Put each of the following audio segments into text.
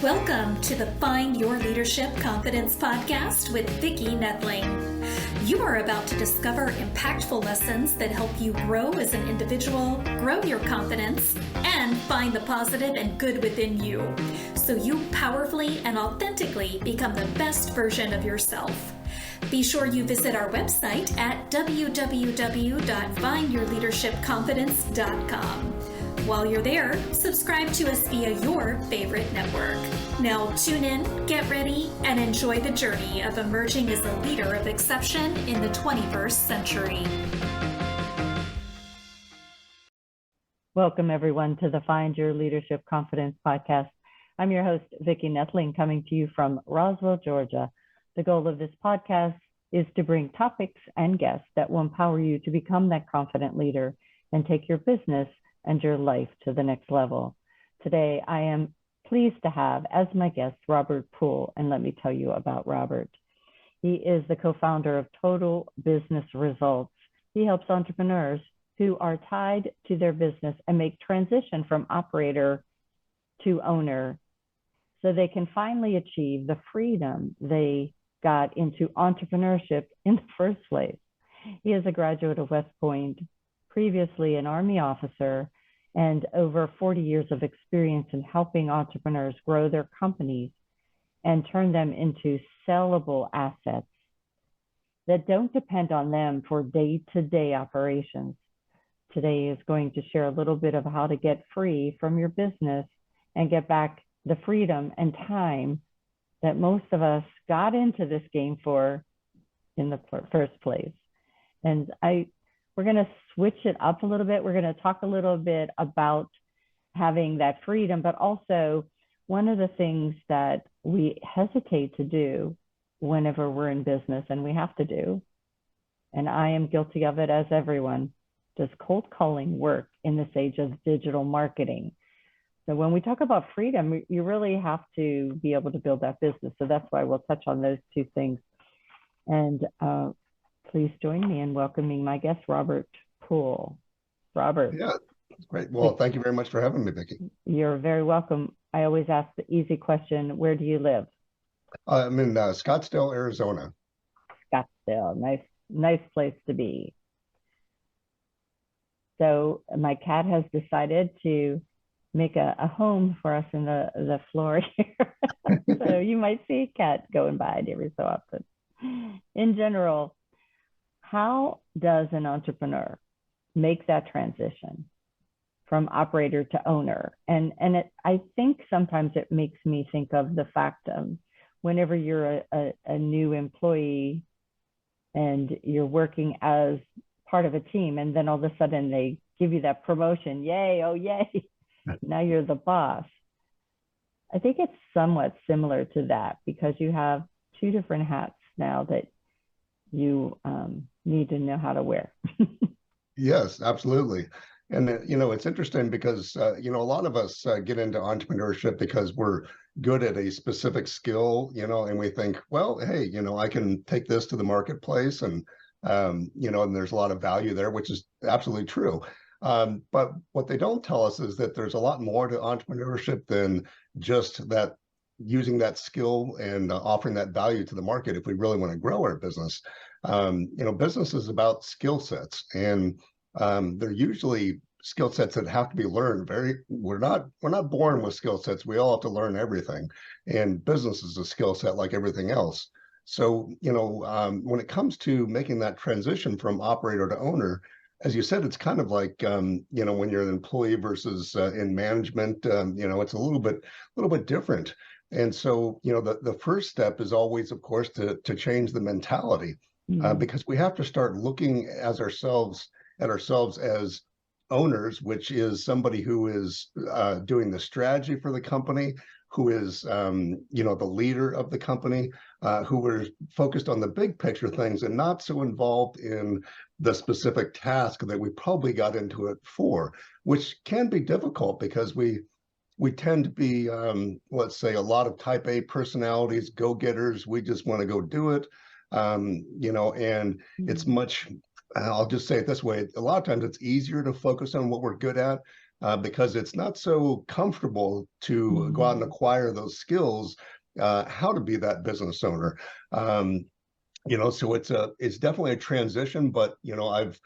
Welcome to the Find Your Leadership Confidence podcast with Vicki Noethling. You are about to discover impactful lessons that help you grow as an individual, grow your confidence, and find the positive and good within you, so you powerfully and authentically become the best version of yourself. Be sure you visit our website at www.findyourleadershipconfidence.com. While you're there, subscribe to us via your favorite network. Now tune in, get ready, and enjoy the journey of emerging as a leader of exception in the 21st century. Welcome, everyone, to the Find Your Leadership Confidence podcast. I'm your host, Vicki Noethling, coming to you from Roswell, Georgia. The goal of this podcast is to bring topics and guests that will empower you to become that confident leader and take your business and your life to the next level. Today, I am pleased to have as my guest Robert Poole, and let me tell you about Robert. He is the co-founder of Total Business Results. He helps entrepreneurs who are tied to their business and make transition from operator to owner so they can finally achieve the freedom they got into entrepreneurship in the first place. He is a graduate of West Point, previously an Army officer, and over 40 years of experience in helping entrepreneurs grow their companies and turn them into sellable assets that don't depend on them for day-to-day operations. Today is going to share a little bit of how to get free from your business and get back the freedom and time that most of us got into this game for in the first place. And we're going to switch it up a little bit. We're going to talk a little bit about having that freedom, but also one of the things that we hesitate to do whenever we're in business, and we have to do, and I am guilty of it as everyone, does cold calling work in this age of digital marketing? So when we talk about freedom, you really have to be able to build that business. So that's why we'll touch on those two things. And please join me in welcoming my guest, Robert Poole. Robert. Yeah, great. Well, thank you very much for having me, Vicki. You're very welcome. I always ask the easy question, where do you live? I'm in Scottsdale, Arizona. Scottsdale, nice place to be. So my cat has decided to make a home for us in the floor here. So you might see a cat going by every so often. In general, how does an entrepreneur make that transition from operator to owner? And I think sometimes it makes me think of the fact of whenever you're a new employee and you're working as part of a team, and then all of a sudden they give you that promotion, yay, oh yay, now you're the boss. I think it's somewhat similar to that because you have two different hats now that you need to know how to wear. Yes, absolutely. And, it's interesting because, a lot of us get into entrepreneurship because we're good at a specific skill, and we think, well, hey, I can take this to the marketplace and, and there's a lot of value there, which is absolutely true. But what they don't tell us is that there's a lot more to entrepreneurship than just that, using that skill and offering that value to the market if we really want to grow our business. Business is about skill sets, and they're usually skill sets that have to be learned. We're not born with skill sets. We all have to learn everything, and business is a skill set like everything else. So, when it comes to making that transition from operator to owner, as you said, it's kind of like, when you're an employee versus in management, it's a little bit different. And so, the first step is always, of course, to change the mentality, because we have to start looking at ourselves as owners, which is somebody who is doing the strategy for the company, who is, the leader of the company, who are focused on the big picture things and not so involved in the specific task that we probably got into it for, which can be difficult because we tend to be, let's say, a lot of type A personalities, go-getters. We just want to go do it, and it's much, I'll just say it this way, a lot of times it's easier to focus on what we're good at because it's not so comfortable to go out and acquire those skills, how to be that business owner. So it's definitely a transition, but I've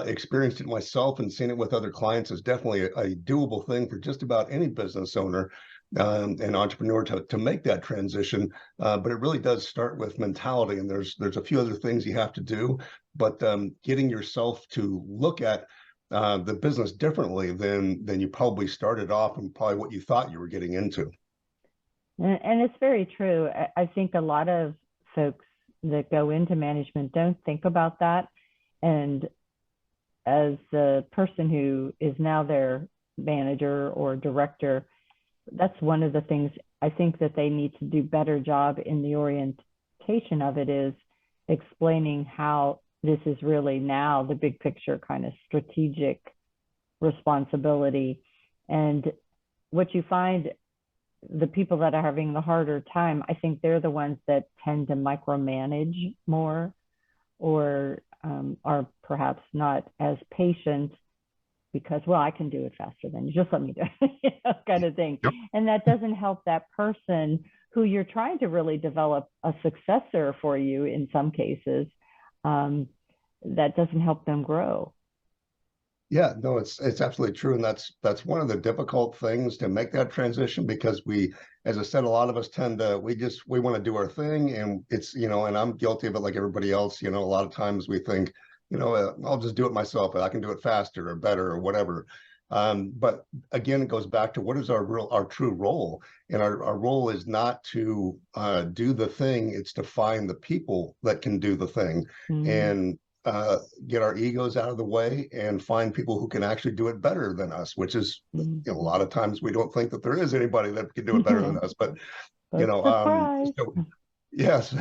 experienced it myself and seen it with other clients. It's definitely a doable thing for just about any business owner and entrepreneur to make that transition. But it really does start with mentality, and there's a few other things you have to do, but getting yourself to look at the business differently than you probably started off and probably what you thought you were getting into. And it's very true. I think a lot of folks that go into management don't think about that. And as the person who is now their manager or director, that's one of the things I think that they need to do better job in the orientation of it, is explaining how this is really now the big picture kind of strategic responsibility. And what you find, the people that are having the harder time, I think they're the ones that tend to micromanage more, or are perhaps not as patient because, well, I can do it faster than you, just let me do it, kind of thing. Yep. And that doesn't help that person who you're trying to really develop a successor for you in some cases. That doesn't help them grow. Yeah, no, it's absolutely true. And that's one of the difficult things to make that transition, because we, as I said, a lot of us tend to, we want to do our thing, and it's, and I'm guilty of it like everybody else. A lot of times we think, I'll just do it myself. I can do it faster or better or whatever. But again, it goes back to what is our true role. And our role is not to do the thing, it's to find the people that can do the thing. And get our egos out of the way and find people who can actually do it better than us, which is, a lot of times we don't think that there is anybody that can do it better than us, but so, yes.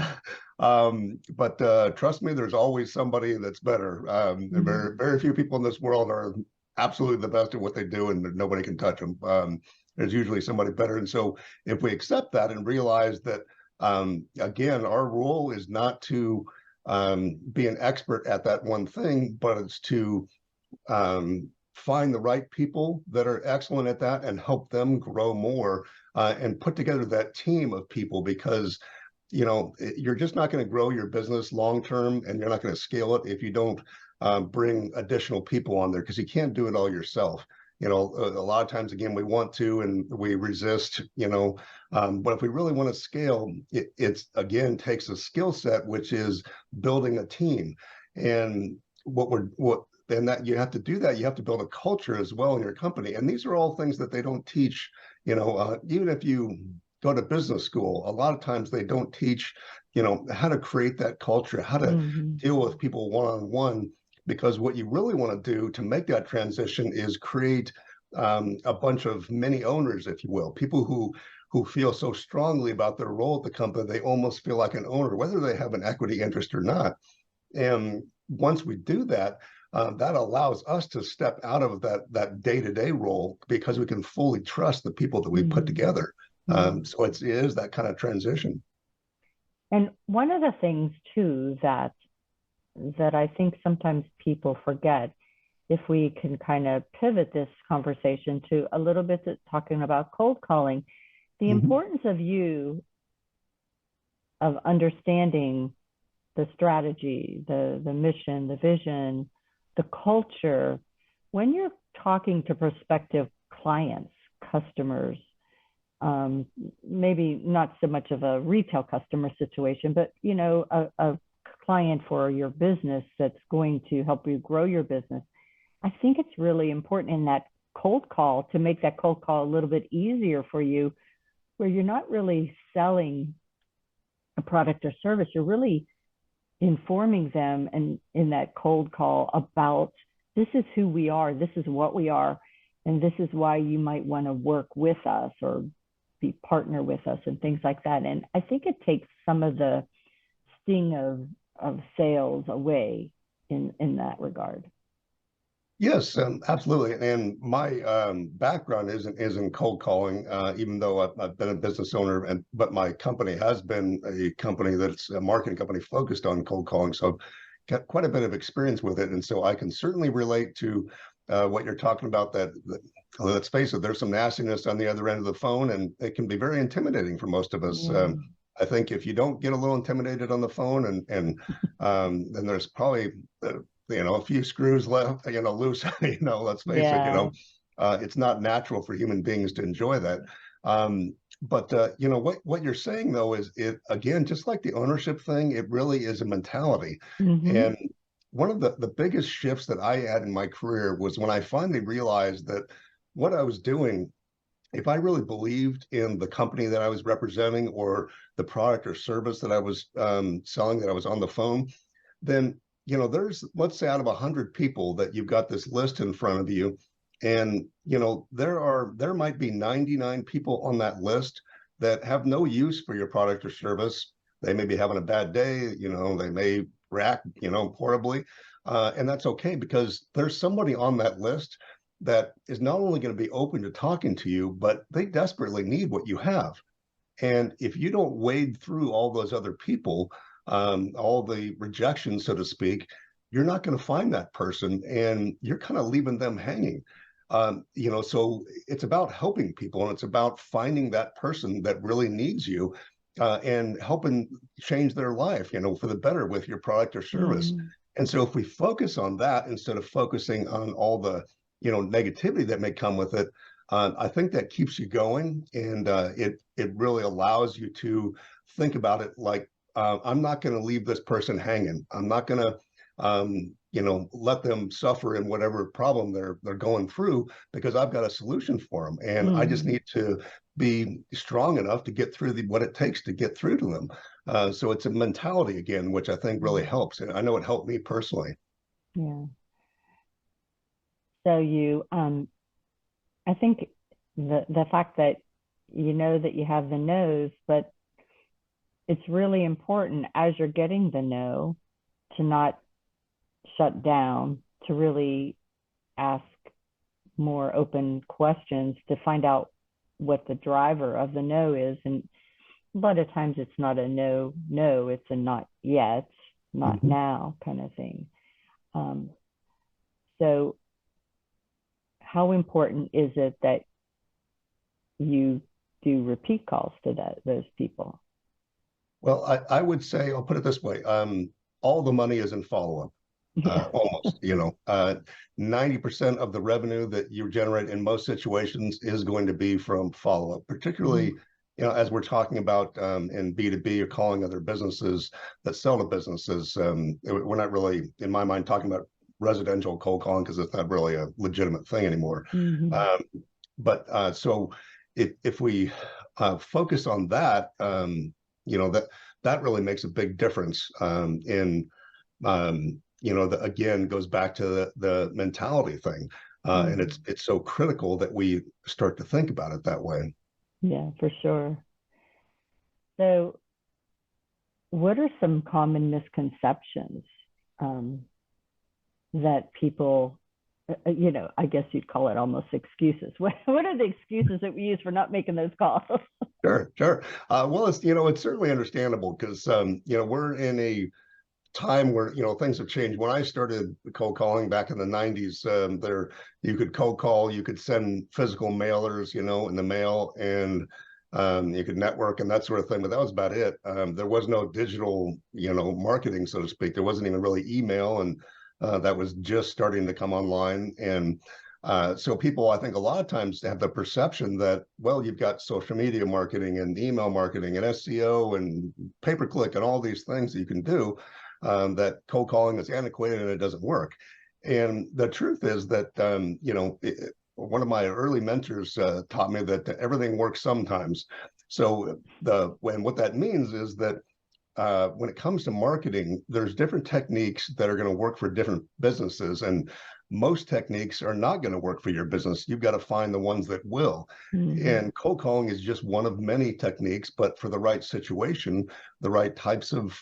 But trust me, there's always somebody that's better. Very, very few people in this world are absolutely the best at what they do, and nobody can touch them. There's usually somebody better. And so if we accept that and realize that, again, our role is not to be an expert at that one thing, but it's to find the right people that are excellent at that and help them grow more, and put together that team of people, because you're just not going to grow your business long term, and you're not going to scale it if you don't bring additional people on there, because you can't do it all yourself. A lot of times, again, we want to and we resist, but if we really want to scale, it's again takes a skill set, which is building a team. And and that you have to do that, you have to build a culture as well in your company. And these are all things that they don't teach, even if you go to business school, a lot of times they don't teach, how to create that culture, how to deal with people one-on-one. Because what you really want to do to make that transition is create a bunch of mini owners, if you will, people who feel so strongly about their role at the company, they almost feel like an owner, whether they have an equity interest or not. And once we do that, that allows us to step out of that day-to-day role, because we can fully trust the people that we put together. So it is that kind of transition. And one of the things too that I think sometimes people forget, if we can kind of pivot this conversation to a little bit talking about cold calling, the importance of understanding the strategy, the mission, the vision, the culture, when you're talking to prospective clients, customers, maybe not so much of a retail customer situation, but a client for your business that's going to help you grow your business. I think it's really important in that cold call to make that cold call a little bit easier for you, where you're not really selling a product or service. You're really informing them, and in that cold call, about this is who we are, this is what we are, and this is why you might want to work with us or be partner with us, and things like that. And I think it takes some of the sting of sales away in that regard. Yes, absolutely. And my background is in cold calling, even though I've been a business owner, but my company has been a company that's a marketing company focused on cold calling. So I've got quite a bit of experience with it. And so I can certainly relate to what you're talking about, that let's face it, there's some nastiness on the other end of the phone, and it can be very intimidating for most of us. Yeah. I think if you don't get a little intimidated on the phone, and then there's probably a few screws left, loose. Let's face it. Yeah. It's not natural for human beings to enjoy that. But what you're saying though is, it again, just like the ownership thing, it really is a mentality. Mm-hmm. And one of the biggest shifts that I had in my career was when I finally realized that what I was doing, if I really believed in the company that I was representing, or the product or service that I was selling, that I was on the phone, then there's, let's say, out of 100 people that you've got this list in front of you, and there might be 99 people on that list that have no use for your product or service. They may be having a bad day, they may react horribly, and that's okay, because there's somebody on that list that is not only going to be open to talking to you, but they desperately need what you have. And if you don't wade through all those other people, all the rejection, so to speak, you're not going to find that person, and you're kind of leaving them hanging. So it's about helping people, and it's about finding that person that really needs you, and helping change their life, for the better with your product or service. Mm-hmm. And so if we focus on that instead of focusing on all the, negativity that may come with it, I think that keeps you going, and it really allows you to think about it like, I'm not going to leave this person hanging. I'm not going to, let them suffer in whatever problem they're going through, because I've got a solution for them, and I just need to be strong enough to get through what it takes to get through to them. So it's a mentality again, which I think really helps, and I know it helped me personally. Yeah. So I think the fact that that you have the no's, but it's really important as you're getting the no to not shut down, to really ask more open questions to find out what the driver of the no is. And a lot of times it's not a no, it's a not yet, not now kind of thing. So how important is it that you do repeat calls to those people? Well, I would say, I'll put it this way. All the money is in follow-up. Almost, 90% of the revenue that you generate in most situations is going to be from follow-up, particularly, as we're talking about in B2B, or calling other businesses that sell to businesses. We're not really, in my mind, talking about residential cold calling, because it's not really a legitimate thing anymore. So if we focus on that, that really makes a big difference in again, goes back to the mentality thing. And it's so critical that we start to think about it that way. Yeah, for sure. So what are some common misconceptions that people, I guess you'd call it almost excuses. What are the excuses that we use for not making those calls? Sure. Well, it's certainly understandable, because, we're in a time where things have changed. When I started cold calling back in the 90s, you could cold call, you could send physical mailers, in the mail, and you could network and that sort of thing, but that was about it. There was no digital, marketing, so to speak. There wasn't even really email, and that was just starting to come online. And so people, I think, a lot of times have the perception that, well, you've got social media marketing and email marketing and SEO and pay-per-click and all these things that you can do, that cold calling is antiquated and it doesn't work. And the truth is that, one of my early mentors taught me that everything works sometimes. So what that means is that when it comes to marketing, there's different techniques that are going to work for different businesses, and most techniques are not going to work for your business. You've got to find the ones that will. And cold calling is just one of many techniques, but for the right situation, the right types of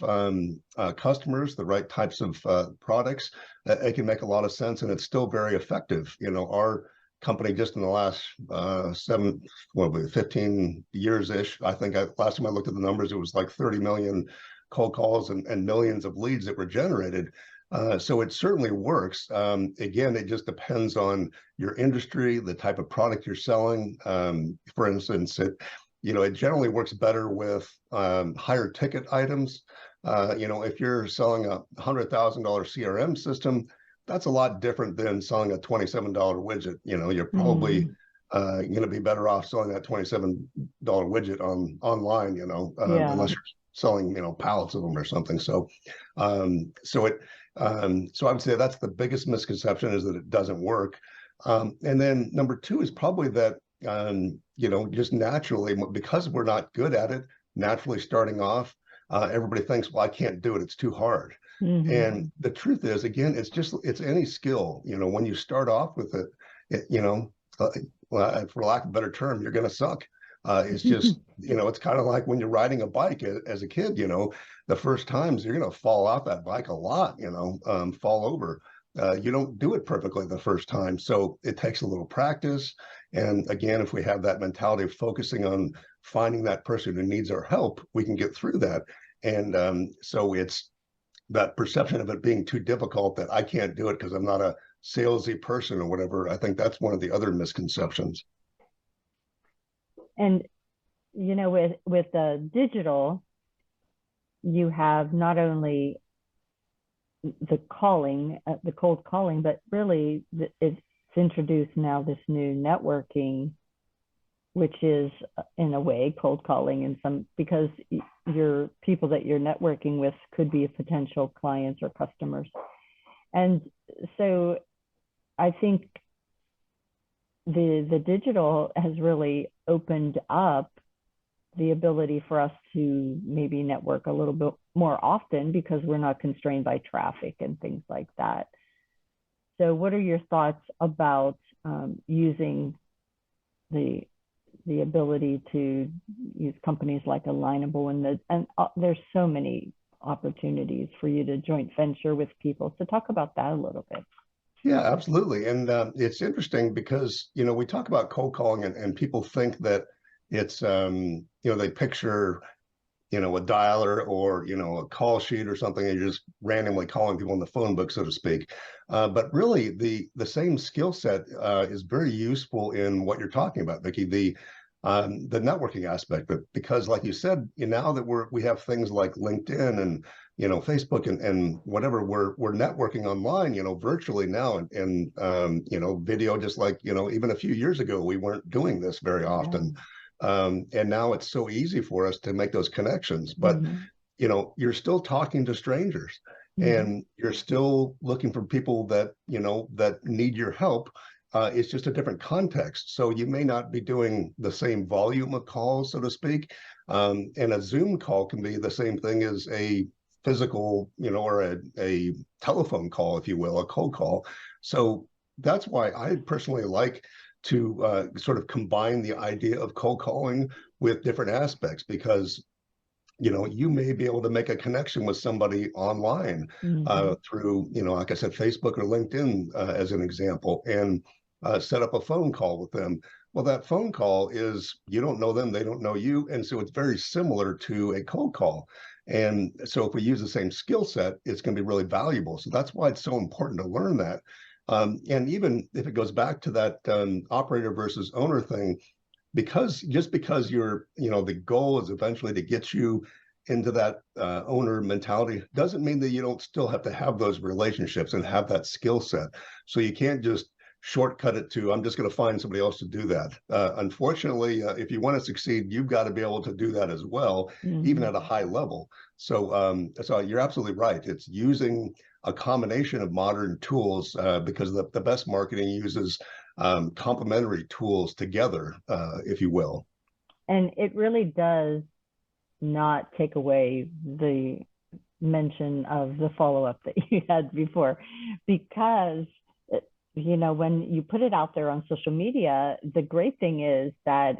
customers, the right types of products, it can make a lot of sense, and it's still very effective. Our company, just in the last 15 years-ish, I think last time I looked at the numbers, it was like 30 million cold calls and millions of leads that were generated. So it certainly works. Again, it just depends on your industry, the type of product you're selling. For instance, it generally works better with higher ticket items. If you're selling a $100,000 CRM system, that's a lot different than selling a $27 widget. You're probably going to be better off selling that $27 widget online. Yeah. Unless you're selling pallets of them or something. So I would say that's the biggest misconception, is that it doesn't work. And then number two is probably that just naturally, because we're not good at it, naturally starting off, everybody thinks, well, I can't do it, it's too hard. And the truth is, again, it's any skill. When you start off with well, for lack of a better term, you're going to suck. It's just, it's kind of like when you're riding a bike as a kid, the first times you're going to fall off that bike a lot, fall over. You don't do it perfectly the first time. So it takes a little practice. And again, if we have that mentality of focusing on finding that person who needs our help, we can get through that. And so it's that perception of it being too difficult, that I can't do it because I'm not a salesy person or whatever. I think that's one of the other misconceptions. And with the digital, you have not only the cold calling, but really it's introduced now this new networking, which is in a way cold calling because your people that you're networking with could be potential clients or customers. And so I think the digital has really opened up the ability for us to maybe network a little bit more often, because we're not constrained by traffic and things like that. So what are your thoughts about using the ability to use companies like Enlightable, and there's so many opportunities for you to joint venture with people. So talk about that a little bit. Yeah, absolutely. And it's interesting because, we talk about cold calling and people think that it's, they picture, a dialer or, a call sheet or something, and you're just randomly calling people in the phone book, so to speak. But really the same skill set is very useful in what you're talking about, Vicki, the networking aspect. But because like you said, now that we have things like LinkedIn and Facebook and whatever, we're networking online, virtually now, and video, just like even a few years ago we weren't doing this very often. And now it's so easy for us to make those connections, but you're still talking to strangers, and you're still looking for people that that need your help. It's just a different context. So you may not be doing the same volume of calls, so to speak. And a Zoom call can be the same thing as a physical, or a telephone call, if you will, a cold call. So that's why I personally like to sort of combine the idea of cold calling with different aspects, because you may be able to make a connection with somebody online through, like I said, Facebook or LinkedIn as an example, and set up a phone call with them. Well, that phone call is, you don't know them, they don't know you. And so it's very similar to a cold call. And so if we use the same skill set, it's going to be really valuable. So that's why it's so important to learn that. And even if it goes back to that operator versus owner thing, because you're, the goal is eventually to get you into that owner mentality, doesn't mean that you don't still have to have those relationships and have that skill set. So you can't just shortcut it to, I'm just going to find somebody else to do that. Unfortunately, if you want to succeed, you've got to be able to do that as well, even at a high level. So you're absolutely right. It's using a combination of modern tools, because the best marketing uses complementary tools together, if you will. And it really does not take away the mention of the follow-up that you had before, because when you put it out there on social media, the great thing is that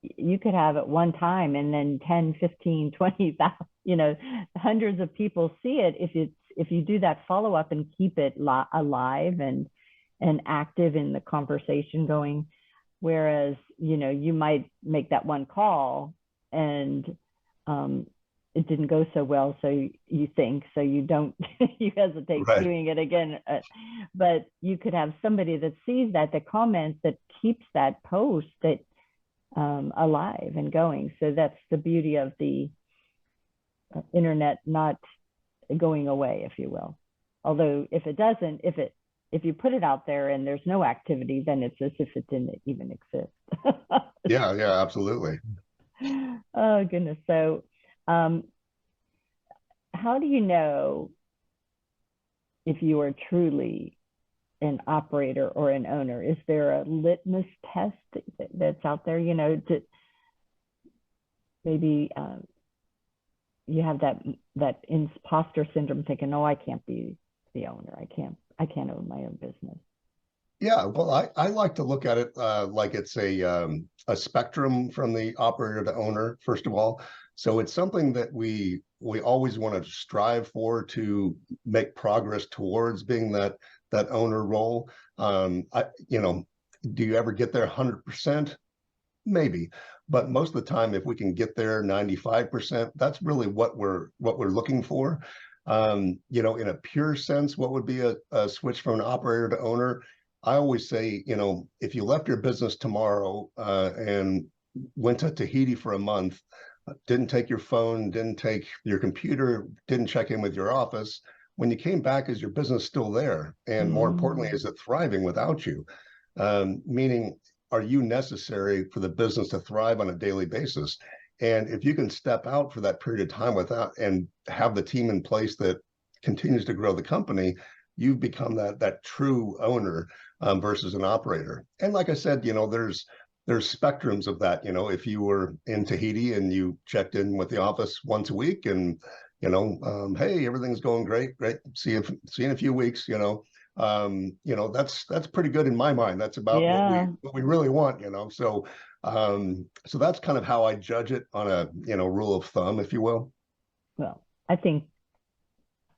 you could have at one time, and then 10, 15, 20,000, hundreds of people see it if you do that follow-up and keep it alive and active in the conversation going. Whereas, you might make that one call and it didn't go so well, so you think, so you don't, you hesitate Right. doing it again. But you could have somebody that sees that comments, that keeps that post that alive and going. So that's the beauty of the internet not going away, if you will. Although if it doesn't, if you put it out there and there's no activity, then it's as if it didn't even exist. Yeah, absolutely. Oh, goodness. So how do you know if you are truly an operator or an owner? Is there a litmus test that's out there, to maybe you have that imposter syndrome, thinking, "Oh, I can't be the owner. I can't own my own business." Yeah, well, I like to look at it like it's a spectrum from the operator to owner, first of all. So it's something that we always want to strive for, to make progress towards being that owner role. Do you ever get there 100%? Maybe, but most of the time, if we can get there 95%, that's really what we're looking for. In a pure sense, what would be a switch from an operator to owner? I always say, if you left your business tomorrow and went to Tahiti for a month, didn't take your phone, didn't take your computer, didn't check in with your office, when you came back, is your business still there? And more importantly, is it thriving without you? Meaning, are you necessary for the business to thrive on a daily basis? And if you can step out for that period of time without, and have the team in place that continues to grow the company, you've become that true owner versus an operator. And like I said, there's spectrums of that. If you were in Tahiti and you checked in with the office once a week, and hey, everything's going great, see you in a few weeks, that's pretty good in my mind. That's about what we really want, So so that's kind of how I judge it on a rule of thumb, if you will. Well, I think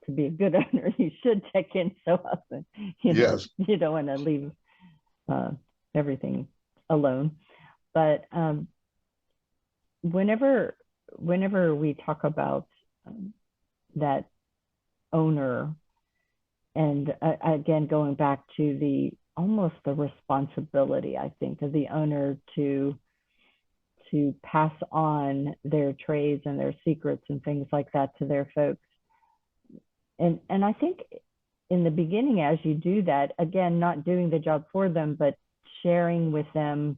to be a good owner, you should check in so often. Yes. You don't want to leave everything alone. But whenever we talk about that owner, and again, going back to almost the responsibility, I think, of the owner to pass on their trades and their secrets and things like that to their folks. And I think in the beginning, as you do that, again, not doing the job for them, but sharing with them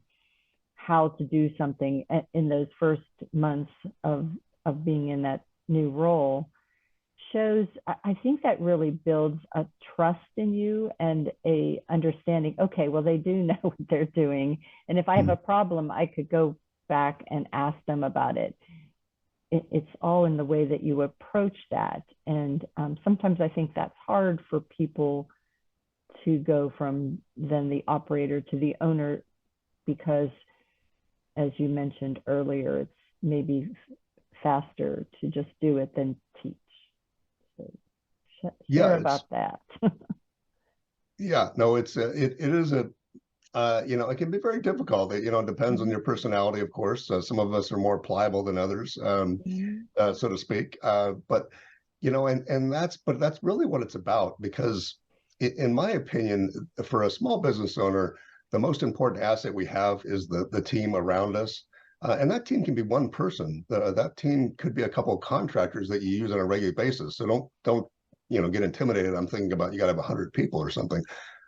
how to do something in those first months of being in that new role, shows, I think that really builds a trust in you and a understanding, okay, well, they do know what they're doing. And if I have a problem, I could go back and ask them about it. It's all in the way that you approach that. And sometimes I think that's hard for people to go from then the operator to the owner, because as you mentioned earlier, it's maybe faster to just do it than teach. So share about that. Yeah, no, it is it can be very difficult. It depends on your personality, of course. Some of us are more pliable than others, so to speak. But that's really what it's about, because in my opinion, for a small business owner, the most important asset we have is the team around us. And that team can be one person. That team could be a couple of contractors that you use on a regular basis. So don't get intimidated. I'm thinking about, you got to have 100 people or something,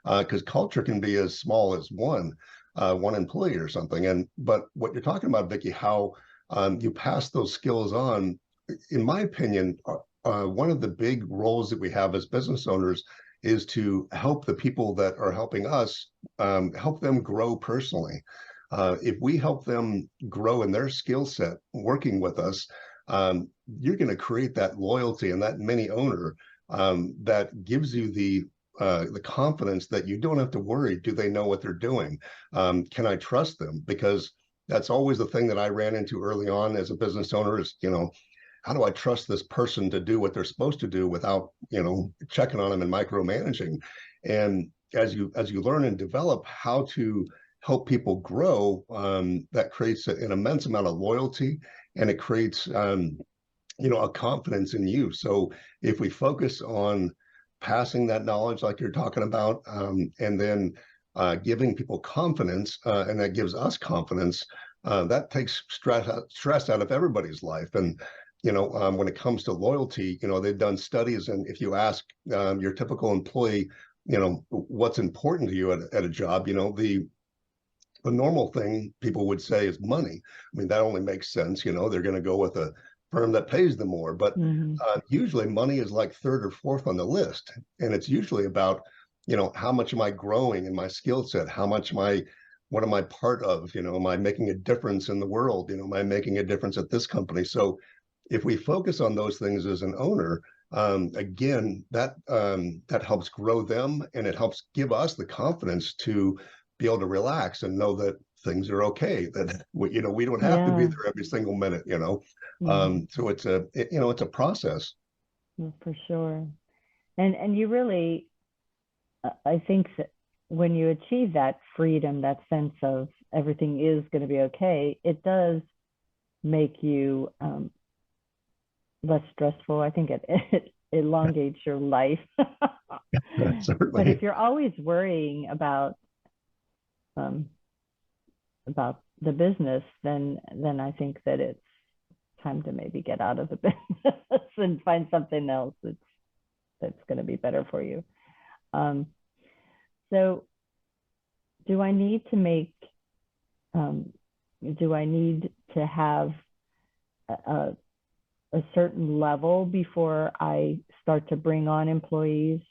because culture can be as small as one employee or something. But what you're talking about, Vicki, how you pass those skills on, in my opinion, one of the big roles that we have as business owners is to help the people that are helping us, help them grow personally. If we help them grow in their skill set working with us, you're going to create that loyalty and that mini owner that gives you the confidence that you don't have to worry, do they know what they're doing? Can I trust them? Because that's always the thing that I ran into early on as a business owner is, how do I trust this person to do what they're supposed to do without, checking on them and micromanaging? And as you learn and develop how to help people grow, that creates an immense amount of loyalty, and it creates a confidence in you. So if we focus on passing that knowledge like you're talking about, and then giving people confidence, and that gives us confidence, that takes stress out of everybody's life. And when it comes to loyalty, they've done studies, and if you ask your typical employee, what's important to you at a job, the normal thing people would say is money. I mean, that only makes sense. They're going to go with a firm that pays them more. But usually money is like third or fourth on the list. And it's usually about, how much am I growing in my skill set? What am I part of? Am I making a difference in the world? Am I making a difference at this company? So if we focus on those things as an owner, again, that helps grow them, and it helps give us the confidence to be able to relax and know that things are okay, that we don't have to be there every single minute. So it's a process. For sure. And you really, I think that when you achieve that freedom, that sense of everything is going to be okay, it does make you less stressful. I think it elongates your life. Certainly. But if you're always worrying about the business, then I think that it's time to maybe get out of the business and find something else that's going to be better for you. So do I need to have a certain level before I start to bring on employees?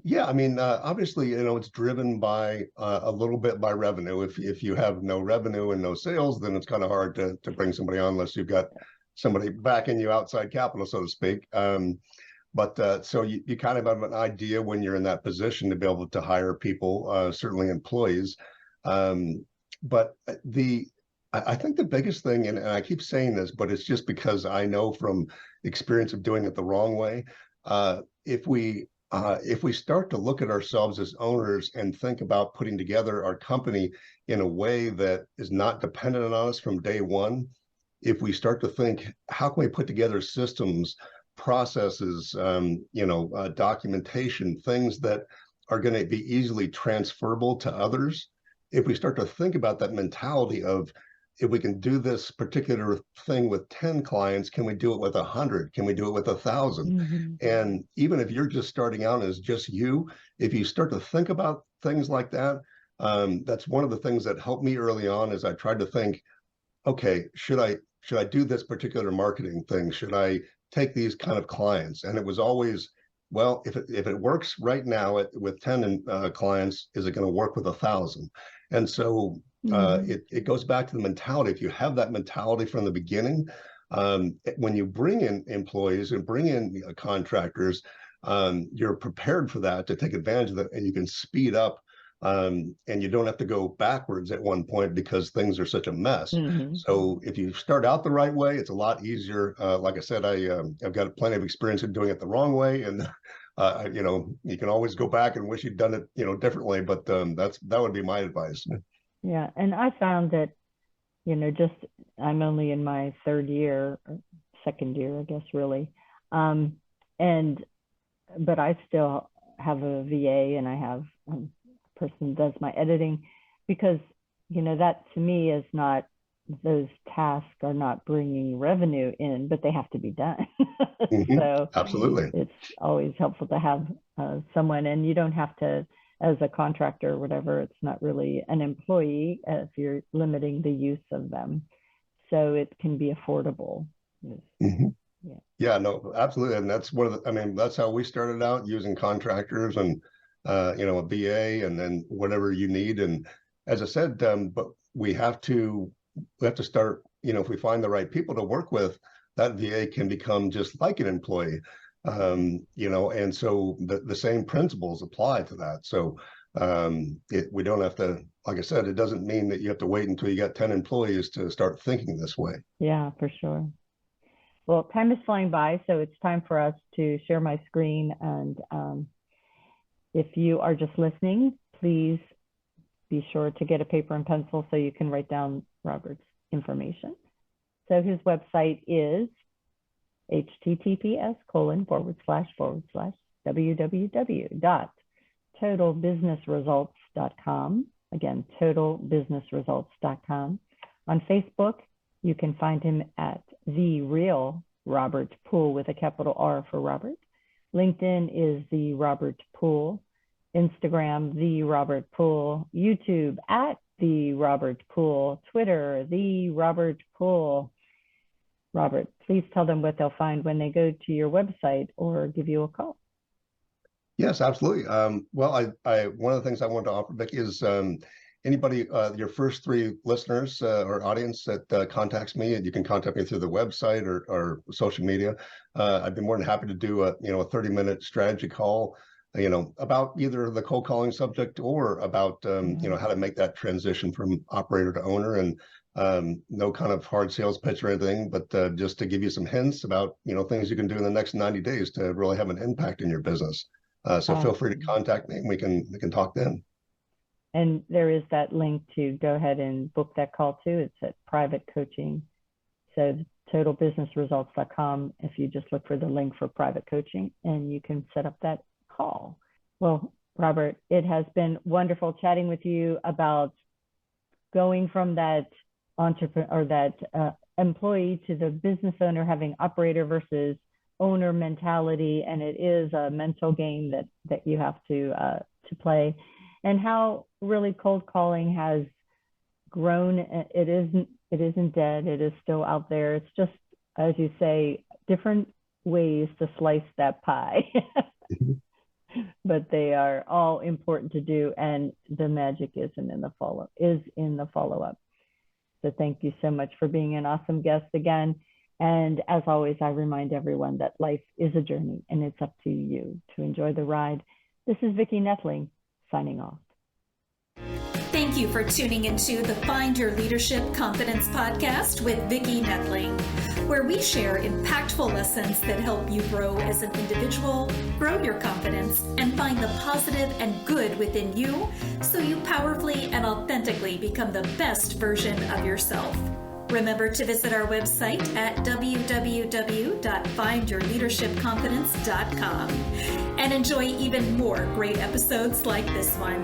Yeah, I mean, obviously, it's driven by a little bit by revenue. If you have no revenue and no sales, then it's kind of hard to bring somebody on unless you've got somebody backing you, outside capital, so to speak. But so you kind of have an idea when you're in that position to be able to hire people, certainly employees. But I think the biggest thing, and I keep saying this, but it's just because I know from experience of doing it the wrong way, if we start to look at ourselves as owners and think about putting together our company in a way that is not dependent on us from day one, if we start to think, how can we put together systems, processes, documentation, things that are going to be easily transferable to others, if we start to think about that mentality of, if we can do this particular thing with 10 clients, can we do it with 100? Can we do it with 1,000? And even if you're just starting out as just you, if you start to think about things like that, that's one of the things that helped me early on. Is I tried to think, okay, should I do this particular marketing thing? Should I take these kind of clients? And it was always, well, if it works right now with 10 clients, is it going to work with 1,000? And so it goes back to the mentality. If you have that mentality from the beginning, when you bring in employees and bring in contractors, you're prepared for that, to take advantage of that, and you can speed up, and you don't have to go backwards at one point because things are such a mess. So if you start out the right way, it's a lot easier. Like I said, I've got plenty of experience in doing it the wrong way, and you can always go back and wish you'd done it, differently. But that would be my advice. Yeah, and I found that, I'm only in my third year, or second year, I guess, really. But I still have a VA, and I have a person who does my editing, because, that to me is not, those tasks are not bringing revenue in, but they have to be done. So absolutely, it's always helpful to have someone, and you don't have to, as a contractor or whatever, it's not really an employee if you're limiting the use of them. So it can be affordable. Yeah, no, absolutely. And that's that's how we started out, using contractors and, a VA, and then whatever you need. And as I said, but we have to start, if we find the right people to work with, that VA can become just like an employee. And so the same principles apply to that. So we don't have to, like I said, it doesn't mean that you have to wait until you got 10 employees to start thinking this way. Yeah, for sure. Well, time is flying by, so it's time for us to share my screen. And if you are just listening, please be sure to get a paper and pencil so you can write down Robert's information. So his website is https://www.totalbusinessresults.com. Again, totalbusinessresults.com. On Facebook, you can find him at The Real Robert Poole with a capital R for Robert. LinkedIn is The Robert Poole. Instagram, The Robert Poole. YouTube, at The Robert Poole. Twitter, The Robert Poole. Robert, please tell them what they'll find when they go to your website or give you a call. Yes, absolutely. Well, I one of the things I want to offer, Vicki, is anybody, your first 3 listeners or audience that contacts me, and you can contact me through the website or social media. I'd be more than happy to do a 30-minute strategy call, about either the cold calling subject or about how to make that transition from operator to owner, and no kind of hard sales pitch or anything, but just to give you some hints about things you can do in the next 90 days to really have an impact in your business. So feel free to contact me, and we can talk then. And there is that link to go ahead and book that call too. It's at private coaching. So totalbusinessresults.com, if you just look for the link for private coaching, and you can set up that call. Well, Robert, it has been wonderful chatting with you about going from that entrepreneur or that employee to the business owner, having operator versus owner mentality. And it is a mental game that you have to play, and how really cold calling has grown. It isn't dead. It is still out there. It's just, as you say, different ways to slice that pie. But they are all important to do, and the magic is in the follow-up. So thank you so much for being an awesome guest again. And as always, I remind everyone that life is a journey, and it's up to you to enjoy the ride. This is Vicki Noethling signing off. Thank you for tuning into the Find Your Leadership Confidence podcast with Vicki Noethling, where we share impactful lessons that help you grow as an individual, grow your confidence, and find the positive and good within you so you powerfully and authentically become the best version of yourself. Remember to visit our website at www.findyourleadershipconfidence.com and enjoy even more great episodes like this one.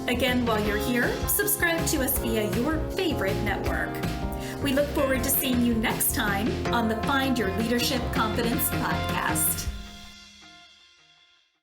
Again, while you're here, subscribe to us via your favorite network. We look forward to seeing you next time on the Find Your Leadership Confidence podcast.